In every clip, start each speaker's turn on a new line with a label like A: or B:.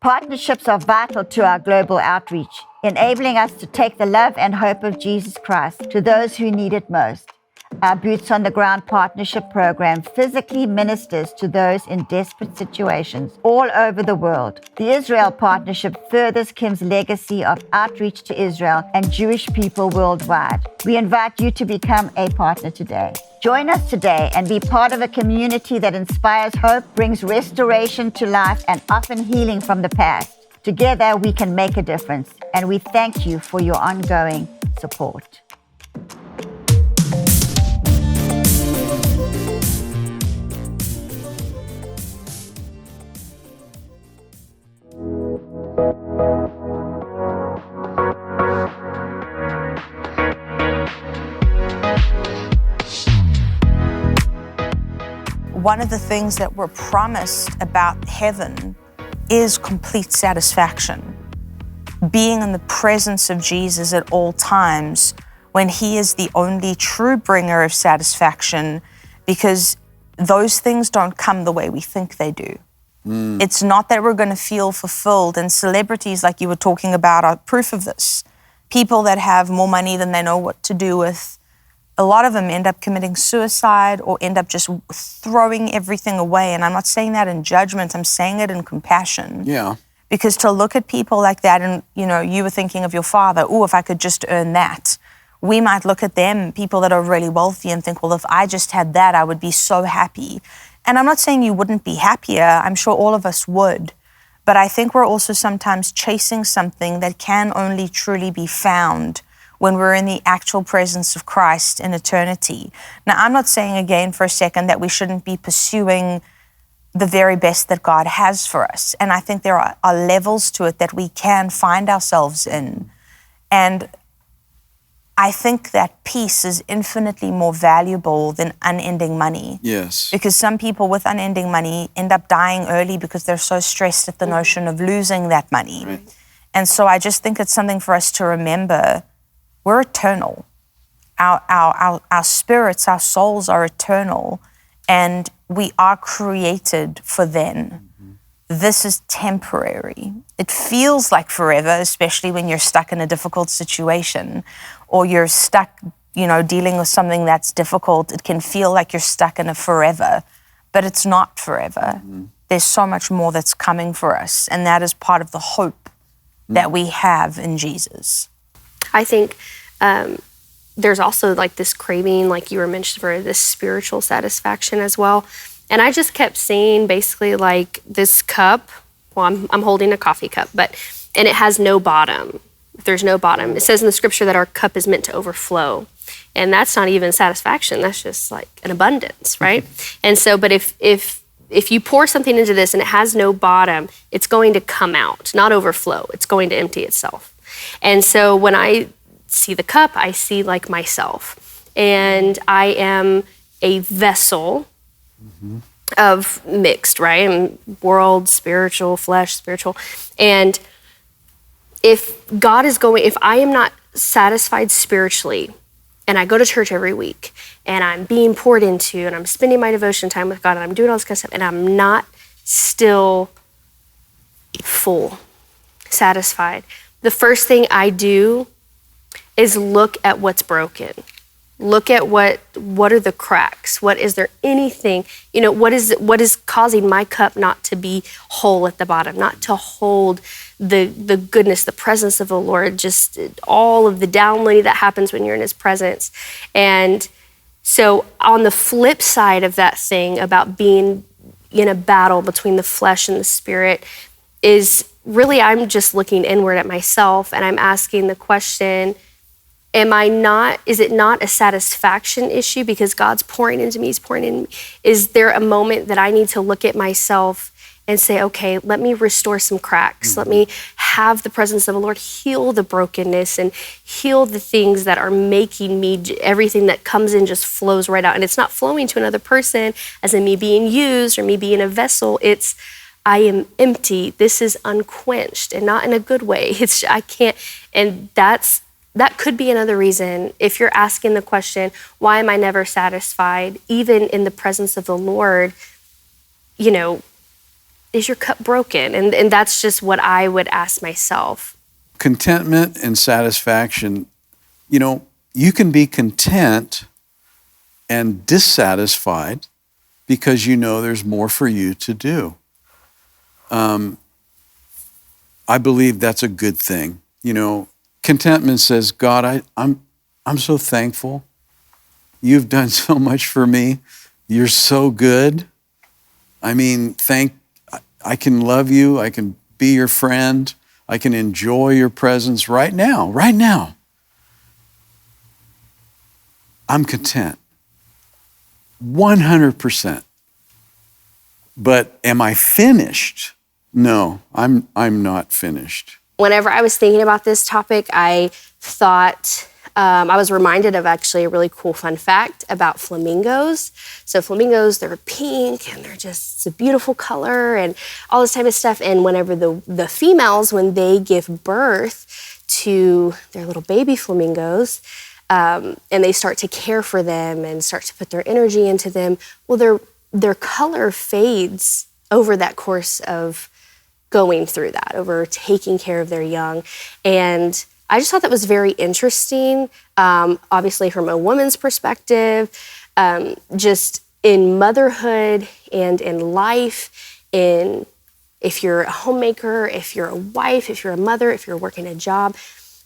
A: Partnerships are vital to our global outreach, enabling us to take the love and hope of Jesus Christ to those who need it most. Our Boots on the Ground Partnership Program physically ministers to those in desperate situations all over the world. The Israel Partnership furthers Kim's legacy of outreach to Israel and Jewish people worldwide. We invite you to become a partner today. Join us today and be part of a community that inspires hope, brings restoration to life, and often healing from the past. Together, we can make a difference, and we thank you for your ongoing support.
B: One of the things that we're promised about heaven is complete satisfaction. Being in the presence of Jesus at all times when he is the only true bringer of satisfaction, because those things don't come the way we think they do. It's not that we're going to feel fulfilled, and celebrities, like you were talking about, are proof of this. People that have more money than they know what to do with, a lot of them end up committing suicide or end up just throwing everything away. And I'm not saying that in judgment, I'm saying it in compassion.
C: Yeah.
B: Because to look at people like that, and you were thinking of your father, if I could just earn that. We might look at them, people that are really wealthy, and think, well, if I just had that, I would be so happy. And I'm not saying you wouldn't be happier, I'm sure all of us would. But I think we're also sometimes chasing something that can only truly be found when we're in the actual presence of Christ in eternity. Now, I'm not saying again for a second that we shouldn't be pursuing the very best that God has for us. And I think there are levels to it that we can find ourselves in. And I think that peace is infinitely more valuable than unending money.
C: Yes.
B: Because some people with unending money end up dying early because they're so stressed at the notion of losing that money.
C: Right.
B: And so I just think it's something for us to remember. We're eternal. Our spirits, our souls are eternal, and we are created for then. This is temporary. It feels like forever, especially when you're stuck in a difficult situation or you're stuck, dealing with something that's difficult. It can feel like you're stuck in a forever, but it's not forever. There's so much more that's coming for us, and that is part of the hope that we have in Jesus.
D: I think there's also like this craving, like you were mentioning, for this spiritual satisfaction as well. And I just kept seeing basically like this cup. Well, I'm holding a coffee cup, and it has no bottom. There's no bottom. It says in the scripture that our cup is meant to overflow. And that's not even satisfaction. That's just like an abundance, right? And so, but if you pour something into this and it has no bottom, it's going to come out, not overflow. It's going to empty itself. And so when I see the cup, I see like myself. And I am a vessel of mixed, right? I'm world, spiritual, flesh, spiritual. And if I am not satisfied spiritually, and I go to church every week, and I'm being poured into, and I'm spending my devotion time with God, and I'm doing all this kind of stuff, and I'm not still full, satisfied, the first thing I do is look at what's broken. Look at what are the cracks? Is there anything, what is causing my cup not to be whole at the bottom, not to hold the goodness, the presence of the Lord, just all of the downloading that happens when you're in his presence. And so on the flip side of that thing about being in a battle between the flesh and the spirit is really, I'm just looking inward at myself, and I'm asking the question, is it not a satisfaction issue because God's pouring into me, he's pouring in me? Is there a moment that I need to look at myself and say, okay, let me restore some cracks. Let me have the presence of the Lord heal the brokenness and heal the things that are making me, everything that comes in just flows right out. And it's not flowing to another person as in me being used or me being a vessel. It's, I am empty. This is unquenched, and not in a good way. I can't, and that could be another reason. If you're asking the question, why am I never satisfied? Even in the presence of the Lord, is your cup broken? And that's just what I would ask myself.
C: Contentment and satisfaction, you can be content and dissatisfied because there's more for you to do. I believe that's a good thing. Contentment says, God, I'm so thankful. You've done so much for me. You're so good. I can love you. I can be your friend. I can enjoy your presence right now. Right now. I'm content. 100%. But am I finished? No, I'm not finished.
D: Whenever I was thinking about this topic, I thought, I was reminded of actually a really cool fun fact about flamingos. So flamingos, they're pink and it's a beautiful color and all this type of stuff. And whenever the females, when they give birth to their little baby flamingos, and they start to care for them and start to put their energy into them, well, their color fades over that course of going through that, over taking care of their young. And I just thought that was very interesting, obviously from a woman's perspective, just in motherhood and in life, if you're a homemaker, if you're a wife, if you're a mother, if you're working a job,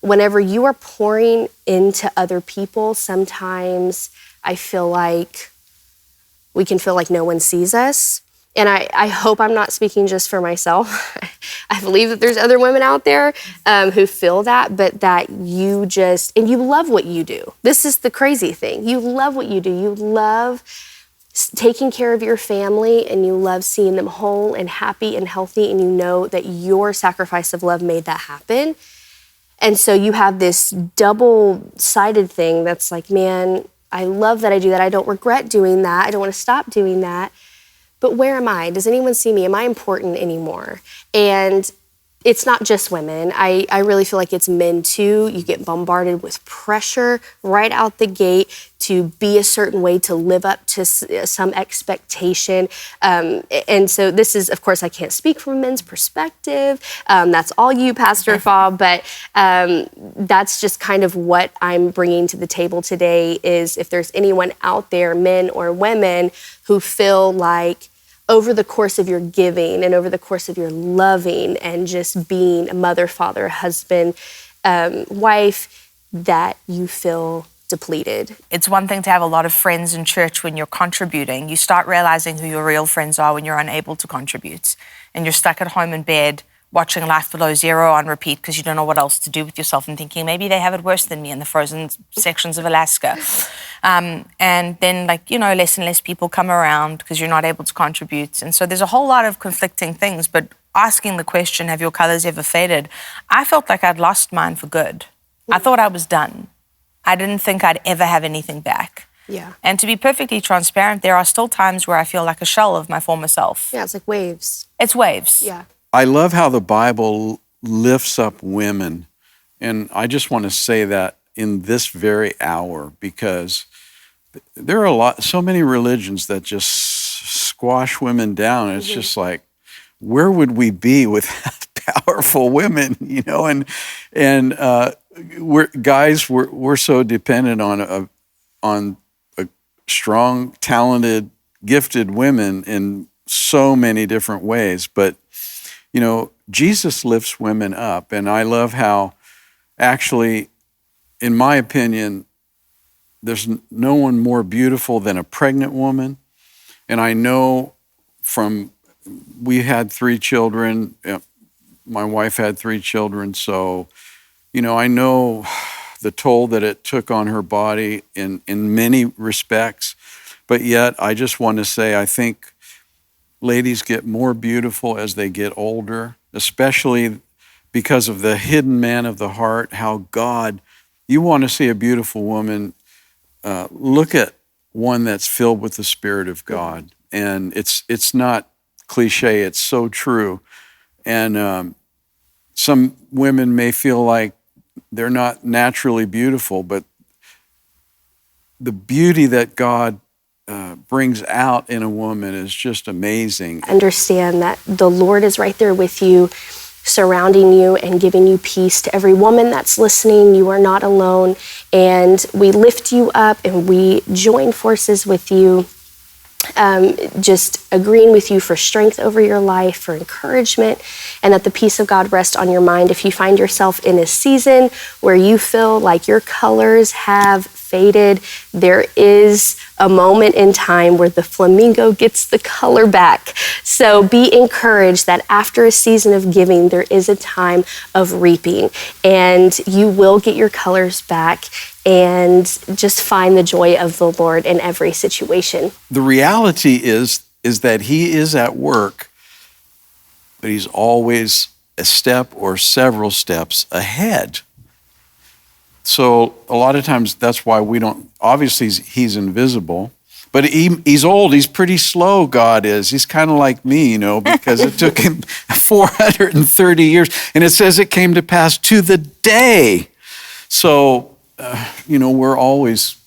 D: whenever you are pouring into other people, sometimes I feel like we can feel like no one sees us. And I hope I'm not speaking just for myself. I believe that there's other women out there who feel that, but that you love what you do. This is the crazy thing. You love what you do. You love taking care of your family, and you love seeing them whole and happy and healthy, and you know that your sacrifice of love made that happen. And so you have this double-sided thing that's like, man, I love that I do that. I don't regret doing that. I don't want to stop doing that. But where am I? Does anyone see me? Am I important anymore? And it's not just women. I really feel like it's men too. You get bombarded with pressure right out the gate to be a certain way, to live up to some expectation. And so this is, of course, I can't speak from a men's perspective. That's all you, Pastor Faw, but that's just kind of what I'm bringing to the table today is if there's anyone out there, men or women, who feel like over the course of your giving and over the course of your loving and just being a mother, father, husband, wife, that you feel depleted.
B: It's one thing to have a lot of friends in church when you're contributing. You start realizing who your real friends are when you're unable to contribute. And you're stuck at home in bed watching Life Below Zero on repeat because you don't know what else to do with yourself and thinking maybe they have it worse than me in the frozen sections of Alaska. And then less and less people come around because you're not able to contribute. And so there's a whole lot of conflicting things, but asking the question, have your colors ever faded? I felt like I'd lost mine for good. I thought I was done. I didn't think I'd ever have anything back.
D: Yeah.
B: And to be perfectly transparent, there are still times where I feel like a shell of my former self.
D: Yeah, it's like waves.
B: It's waves.
D: Yeah.
C: I love how the Bible lifts up women. And I just want to say that in this very hour, because there are so many religions that just squash women down. It's just like, where would we be without powerful women, And we're so dependent on a strong, talented, gifted women in so many different ways. But Jesus lifts women up, and I love how, actually, in my opinion, there's no one more beautiful than a pregnant woman. And I know we had 3 children. My wife had 3 children, so I know the toll that it took on her body in many respects. But yet, I just want to say, I think ladies get more beautiful as they get older, especially because of the hidden man of the heart, how God, you want to see a beautiful woman, look at one that's filled with the Spirit of God. And it's not cliche, it's so true. And some women may feel like they're not naturally beautiful, but the beauty that God brings out in a woman is just amazing.
D: Understand that the Lord is right there with you, surrounding you and giving you peace. To every woman that's listening, you are not alone. And we lift you up and we join forces with you, just agreeing with you for strength over your life, for encouragement, and that the peace of God rest on your mind. If you find yourself in a season where you feel like your colors have faded, there is a moment in time where the flamingo gets the color back. So be encouraged that after a season of giving, there is a time of reaping, and you will get your colors back, and just find the joy of the Lord in every situation.
C: The reality is that he is at work, but he's always a step or several steps ahead. So a lot of times that's why we don't, obviously he's invisible, but he's old, he's pretty slow, God is. He's kind of like me, because it took him 430 years, and it says it came to pass to the day. So, we're always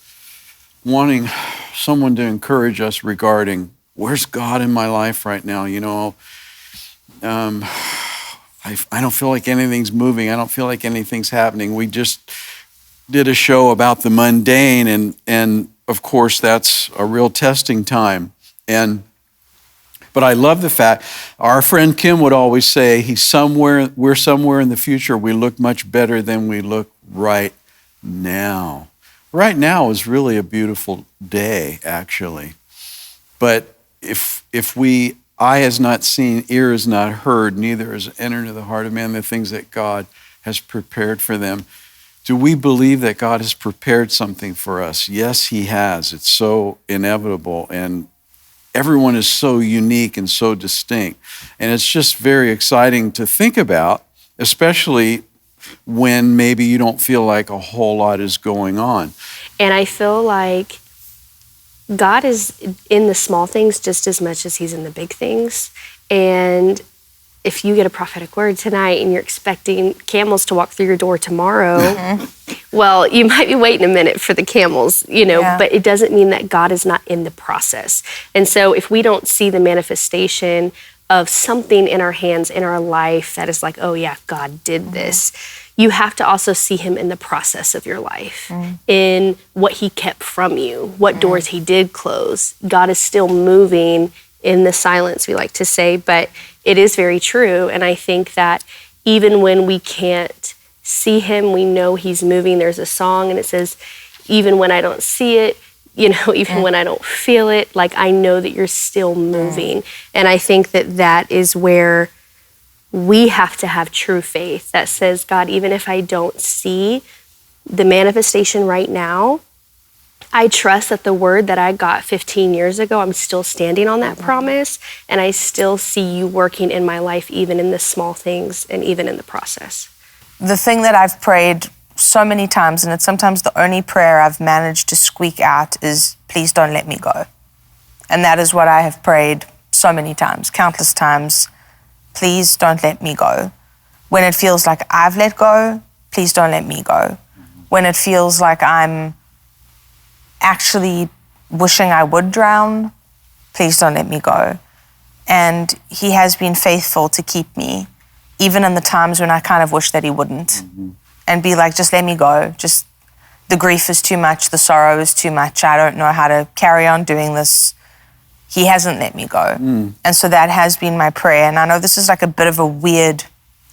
C: wanting someone to encourage us regarding, where's God in my life right now? I don't feel like anything's moving. I don't feel like anything's happening. We just did a show about the mundane, and of course that's a real testing time. But I love the fact, our friend Kim would always say, we're somewhere in the future. We look much better than we look right now. Right now is really a beautiful day, actually. But if eye has not seen, ear has not heard, neither has entered into the heart of man the things that God has prepared for them. Do we believe that God has prepared something for us? Yes, he has. It's so inevitable, and everyone is so unique and so distinct. And it's just very exciting to think about, especially when maybe you don't feel like a whole lot is going on.
D: And I feel like God is in the small things just as much as he's in the big things. And if you get a prophetic word tonight and you're expecting camels to walk through your door tomorrow, well, you might be waiting a minute for the camels, but it doesn't mean that God is not in the process. And so if we don't see the manifestation of something in our hands, in our life, that is like, oh yeah, God did this, you have to also see him in the process of your life, in what he kept from you, what doors he did close. God is still moving in the silence, we like to say, but it is very true. And I think that even when we can't see him, we know he's moving. There's a song and it says, even when I don't see it, even when I don't feel it, like I know that you're still moving. And I think that that is where we have to have true faith that says, God, even if I don't see the manifestation right now, I trust that the word that I got 15 years ago, I'm still standing on that promise, and I still see you working in my life, even in the small things and even in the process.
B: The thing that I've prayed so many times, and it's sometimes the only prayer I've managed to squeak out, is please don't let me go. And that is what I have prayed so many times, countless times. Please don't let me go. When it feels like I've let go, please don't let me go. When it feels like I'm actually wishing I would drown, please don't let me go. And he has been faithful to keep me, even in the times when I kind of wish that he wouldn't. And be like, just let me go. Just, the grief is too much, the sorrow is too much. I don't know how to carry on doing this. He hasn't let me go. And so that has been my prayer. And I know this is like a bit of a weird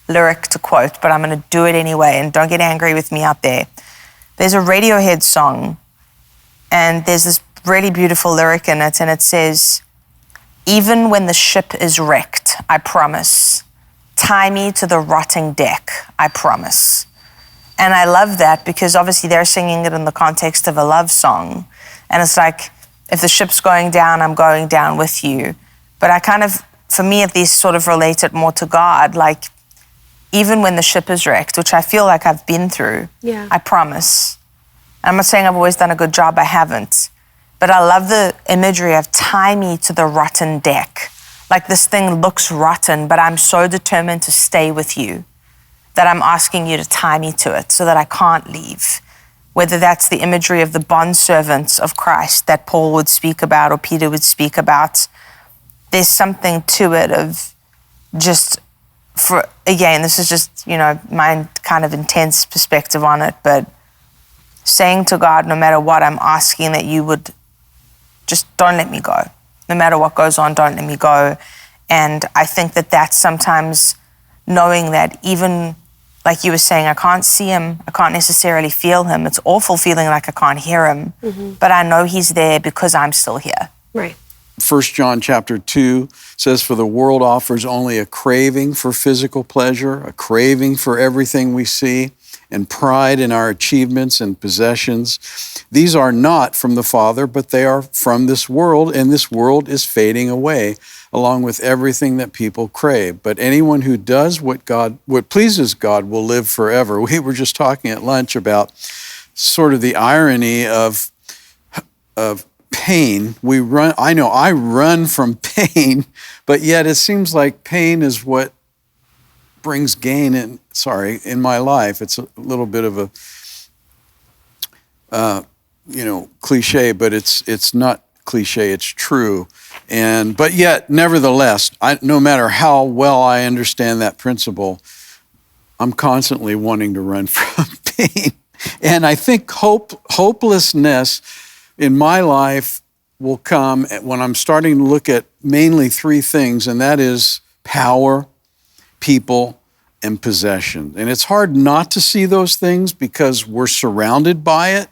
B: lyric to quote, but I'm going to do it anyway, and don't get angry with me out there. There's a Radiohead song, and there's this really beautiful lyric in it, and it says, even when the ship is wrecked, I promise, tie me to the rotting deck, I promise. And I love that because obviously they're singing it in the context of a love song. And it's like, if the ship's going down, I'm going down with you. But I kind of, for me at least, sort of relate it more to God, like, even when the ship is wrecked, which I feel like I've been through, I promise. I'm not saying I've always done a good job, I haven't. But I love the imagery of tie me to the rotten deck. Like this thing looks rotten, but I'm so determined to stay with you that I'm asking you to tie me to it so that I can't leave. whether that's the imagery of the bondservants of Christ that Paul would speak about or Peter would speak about. There's something to it of just, for again, this is just, my kind of intense perspective on it, but saying to God, no matter what I'm asking, that you would just don't let me go. No matter what goes on, don't let me go. And I think that that's sometimes knowing that even, like you were saying, I can't see him, I can't necessarily feel him. It's awful feeling like I can't hear him, but I know he's there because I'm still here.
D: Right.
C: 1 John chapter 2 says, for the world offers only a craving for physical pleasure, a craving for everything we see, and pride in our achievements and possessions. These are not from the Father, but they are from this world, and this world is fading away, along with everything that people crave. But anyone who does what pleases God will live forever. We were just talking at lunch about sort of the irony of pain. I run from pain, but yet it seems like pain is what brings gain in my life. It's a little bit of a cliche, but it's not cliche, it's true. But yet, nevertheless, no matter how well I understand that principle, I'm constantly wanting to run from pain. And I think hopelessness in my life will come when I'm starting to look at mainly three things, and that is power, people, and possession. And it's hard not to see those things because we're surrounded by it.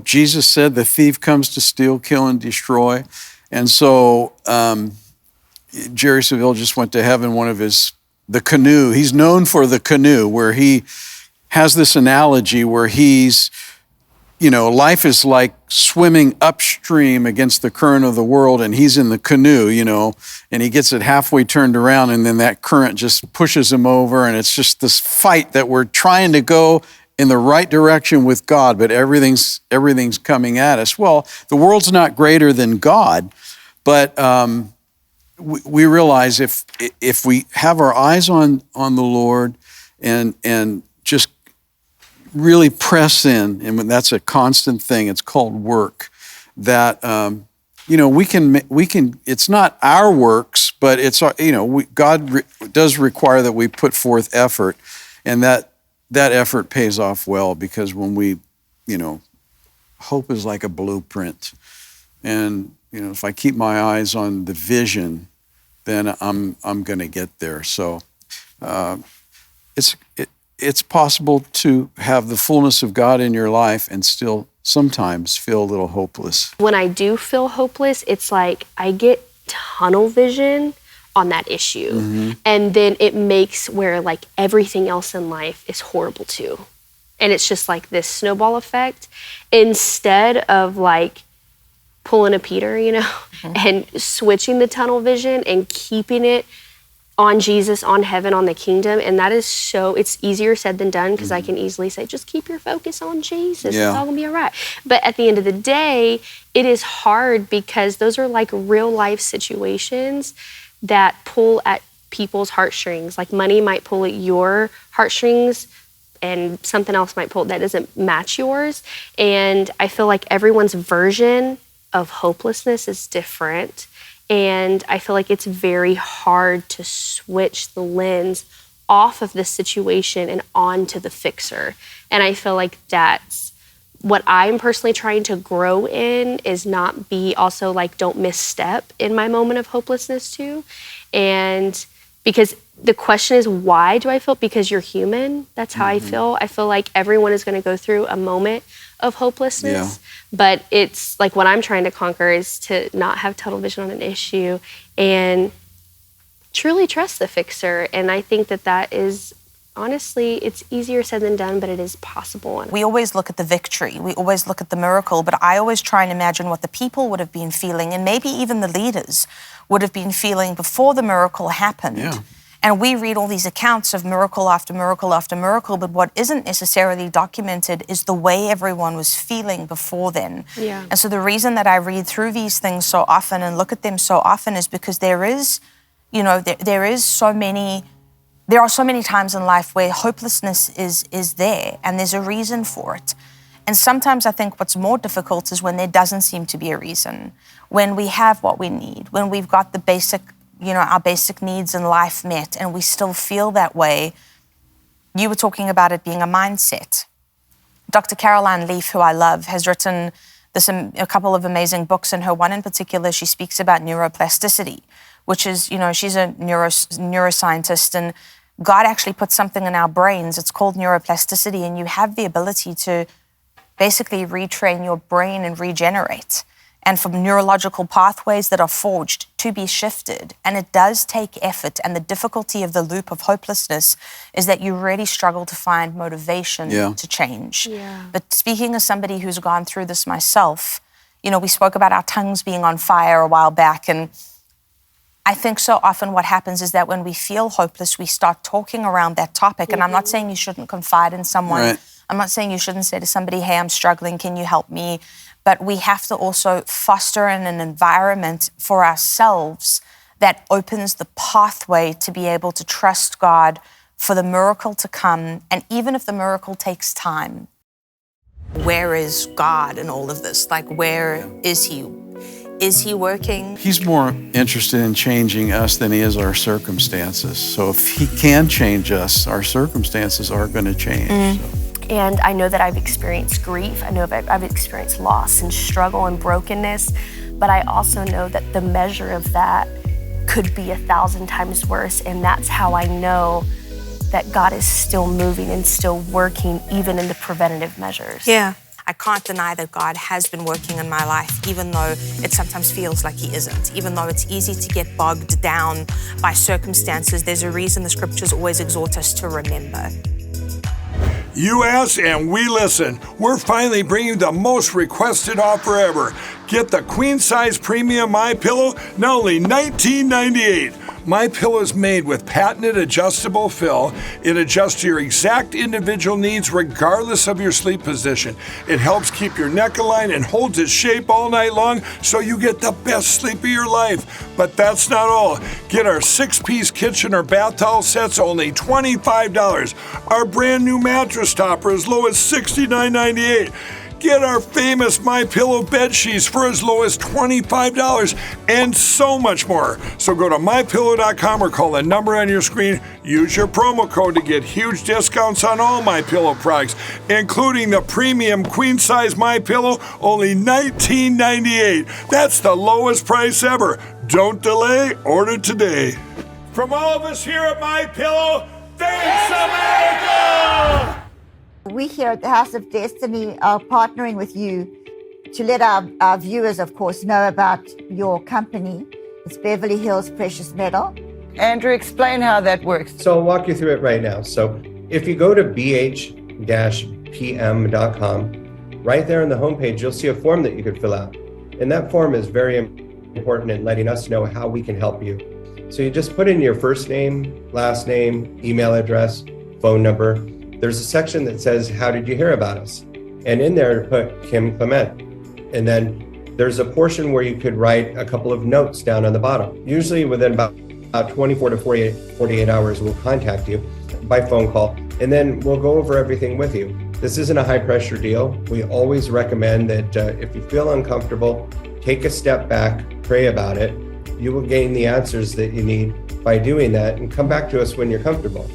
C: Jesus said the thief comes to steal, kill, and destroy. And so Jerry Saville just went to heaven, the canoe. He's known for the canoe, where he has this analogy where life is like swimming upstream against the current of the world, and he's in the canoe, and he gets it halfway turned around, and then that current just pushes him over, and it's just this fight that we're trying to go in the right direction with God, but everything's coming at us. Well, the world's not greater than God, but we realize if we have our eyes on the Lord and just really press in, and that's a constant thing, it's called work, that we can it's not our works, but it's God does require that we put forth effort, and that effort pays off well, because when we hope is like a blueprint, and if I keep my eyes on the vision, then I'm going to get there. So it's possible to have the fullness of God in your life and still sometimes feel a little hopeless.
D: When I do feel hopeless, it's like I get tunnel vision on that issue. Mm-hmm. And then it makes where like everything else in life is horrible too. And it's just like this snowball effect instead of like pulling a Peter, mm-hmm. and switching the tunnel vision and keeping it on Jesus, on heaven, on the kingdom. And that is it's easier said than done, because I can easily say, just keep your focus on Jesus. Yeah. It's all gonna be all right. But at the end of the day, it is hard, because those are like real life situations that pull at people's heartstrings. Like money might pull at your heartstrings, and something else might pull that doesn't match yours. And I feel like everyone's version of hopelessness is different. And I feel like it's very hard to switch the lens off of the situation and onto the fixer. And I feel like that's what I'm personally trying to grow in, is not be also like, don't misstep in my moment of hopelessness too. And because the question is, why do I feel? Because you're human. That's how I feel. I feel like everyone is going to go through a moment of hopelessness. Yeah. But it's like what I'm trying to conquer is to not have tunnel vision on an issue and truly trust the fixer. And I think that is, honestly, it's easier said than done, but it is possible.
B: We always look at the victory. We always look at the miracle, but I always try and imagine what the people would have been feeling, and maybe even the leaders would have been feeling before the miracle happened. Yeah. And we read all these accounts of miracle after miracle after miracle, but what isn't necessarily documented is the way everyone was feeling before then. Yeah. And so the reason that I read through these things so often and look at them so often is because there are so many times in life where hopelessness is there, and there's a reason for it. And sometimes I think what's more difficult is when there doesn't seem to be a reason, when we have what we need, when we've got the basic, our basic needs in life met, and we still feel that way. You were talking about it being a mindset. Dr. Caroline Leaf, who I love, has written a couple of amazing books, and her one in particular, she speaks about neuroplasticity, which is, she's a neuroscientist, and God actually put something in our brains. It's called neuroplasticity, and you have the ability to basically retrain your brain and regenerate. And from neurological pathways that are forged to be shifted. And it does take effort. And the difficulty of the loop of hopelessness is that you really struggle to find motivation to change.
D: Yeah.
B: But speaking as somebody who's gone through this myself, we spoke about our tongues being on fire a while back. And I think so often what happens is that when we feel hopeless, we start talking around that topic. And I'm not saying you shouldn't confide in someone.
C: Right.
B: I'm not saying you shouldn't say to somebody, hey, I'm struggling, can you help me? But we have to also foster an environment for ourselves that opens the pathway to be able to trust God for the miracle to come. And even if the miracle takes time, where is God in all of this? Like, where is He? Is He working?
C: He's more interested in changing us than He is our circumstances. So if He can change us, our circumstances are going to change. So.
D: And I know that I've experienced grief. I know that I've experienced loss and struggle and brokenness. But I also know that the measure of that could be 1,000 times worse. And that's how I know that God is still moving and still working, even in the preventative measures.
B: Yeah. I can't deny that God has been working in my life, even though it sometimes feels like He isn't. Even though it's easy to get bogged down by circumstances, there's a reason the scriptures always exhort us to remember.
E: You ask and we listen. We're finally bringing the most requested offer ever. Get the queen size premium MyPillow, now only $19.98. MyPillow is made with patented adjustable fill. It adjusts to your exact individual needs regardless of your sleep position. It helps keep your neck aligned and holds its shape all night long so you get the best sleep of your life. But that's not all. Get our 6-piece kitchen or bath towel sets only $25. Our brand new mattress topper as low as $69.98. Get our famous MyPillow bed sheets for as low as $25 and so much more. So go to MyPillow.com or call the number on your screen. Use your promo code to get huge discounts on all MyPillow products, including the premium queen size MyPillow, only $19.98. That's the lowest price ever. Don't delay, order today. From all of us here at MyPillow, thanks America!
A: We here at the House of Destiny are partnering with you to let our viewers, of course, know about your company. It's Beverly Hills Precious Metal.
F: Andrew, explain how that works.
G: So I'll walk you through it right now. So if you go to bh-pm.com, right there on the homepage, you'll see a form that you could fill out. And that form is very important in letting us know how we can help you. So you just put in your first name, last name, email address, phone number. There's a section that says, how did you hear about us? And in there, put Kim Clement. And then there's a portion where you could write a couple of notes down on the bottom. Usually within about 24 to 48 hours, we'll contact you by phone call, and then we'll go over everything with you. This isn't a high pressure deal. We always recommend that if you feel uncomfortable, take a step back, pray about it. You will gain the answers that you need by doing that, and come back to us when you're comfortable.